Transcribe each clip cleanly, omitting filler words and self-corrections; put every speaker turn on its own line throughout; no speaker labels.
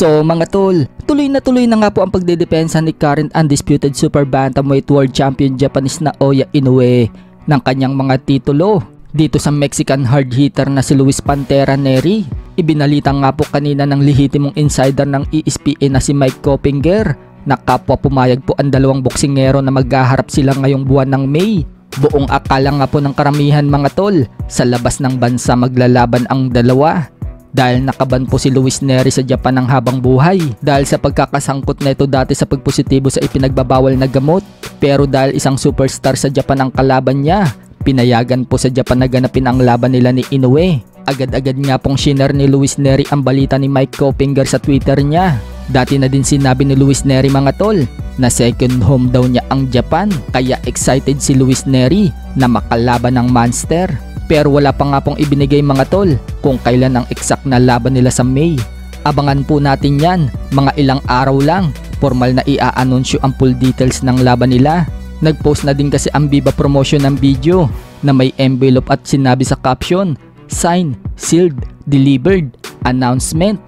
So mga tol, tuloy na nga po ang pagdedepensa ni current undisputed super bantamweight world champion Japanese na Naoya Inoue ng kanyang mga titulo dito sa Mexican hard hitter na si Luis Pantera Nery. Ibinalita nga po kanina ng lehitimong insider ng ESPN na si Mike Coppinger na kapwa pumayag po ang dalawang boksingero na maghaharap sila ngayong buwan ng May. Buong akala nga po ng karamihan mga tol, sa labas ng bansa maglalaban ang dalawa. Dahil nakaban po si Luis Nery sa Japan ng habang buhay dahil sa pagkakasangkot nito dati sa pagpositibo sa ipinagbabawal na gamot. Pero dahil isang superstar sa Japan ang kalaban niya, pinayagan po sa Japan na ganapin ang laban nila ni Inoue. Agad-agad nga pong shinare ni Luis Nery ang balita ni Mike Coppinger sa Twitter niya. Dati na din sinabi ni Luis Nery mga tol na second home daw niya ang Japan, kaya excited si Luis Nery na makalaban ng monster. Pero wala pa nga pong ibinigay mga tol kung kailan ang exact na laban nila sa May. Abangan po natin yan, mga ilang araw lang, formal na i-aanunsyo ang full details ng laban nila. Nagpost na din kasi ang Viva Promotion ng video na may envelope at sinabi sa caption, "Signed, sealed, delivered, announcement,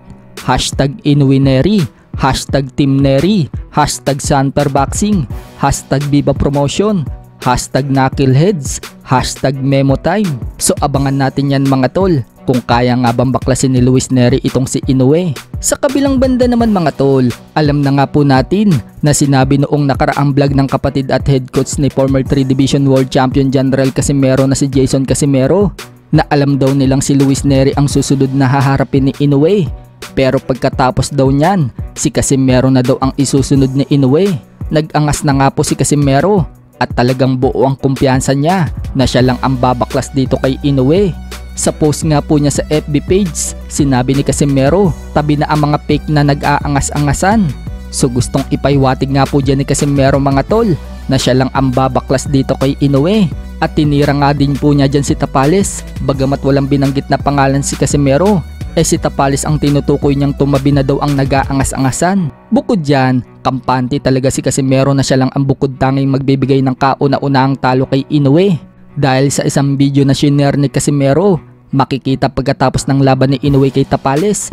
hashtag Inoue Nery, hashtag Team Nery, hashtag Sanper Boxing, hashtag Viva Promotion, hashtag Knuckleheads, hashtag Memo Time." So abangan natin yan mga tol, kung kaya nga bang baklasin ni Luis Nery itong si Inoue. Sa kabilang banda naman mga tol, alam na nga po natin na sinabi noong nakaraang vlog ng kapatid at head coach ni former 3 Division World Champion General Casimero na si Jason Casimero na alam daw nilang si Luis Nery ang susunod na haharapin ni Inoue. Pero pagkatapos daw niyan, si Casimero na daw ang isusunod ni Inoue. Nag-angas na nga po si Casimero at talagang buo ang kumpiyansa niya na siya lang ang babaklas dito kay Inoue. Sa post nga po niya sa FB page, sinabi ni Casimero, tabi na ang mga fake na nag-aangas-angasan. So gustong ipaiwatig nga po dyan ni Casimero mga tol na siya lang ang babaklas dito kay Inoue. At tinira nga din po niya dyan si Tapales, bagamat walang binanggit na pangalan si Casimero. Si Tapales ang tinutukoy niyang tumabi na daw ang nag-aangas-angasan. Bukod dyan, kampante talaga si Casimero na siya lang ang bukod tanging magbibigay ng kauna-unahang talo kay Inoue. Dahil sa isang video na shinare ni Casimero, makikita pagkatapos ng laban ni Inoue kay Tapales,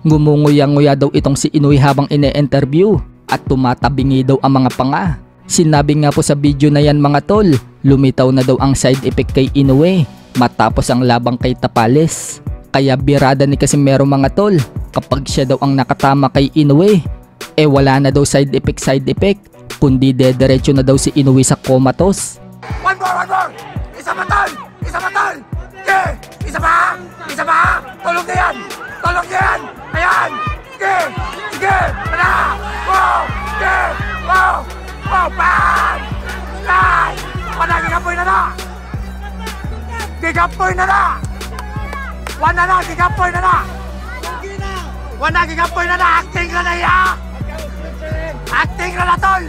ngumunguya-nguya daw itong si Inoue habang ine-interview at tumatabingi daw ang mga panga. Sinabi nga po sa video na yan mga tol, lumitaw na daw ang side effect kay Inoue matapos ang labang kay Tapales. Kaya birada ni Casimero mga tol, kapag siya daw ang nakatama kay Inoue, wala na daw side effect, kundi dediretso na daw si Inoue sa comatose.
One more! Isa pa tol! Okay! Isa pa! Tulog na yan! Ayan! Sige! Mana! Wow! Wow! Bang! Slide! Gigapoy na na! Gigapoy na na! Acting na na iya! Acting na na tol!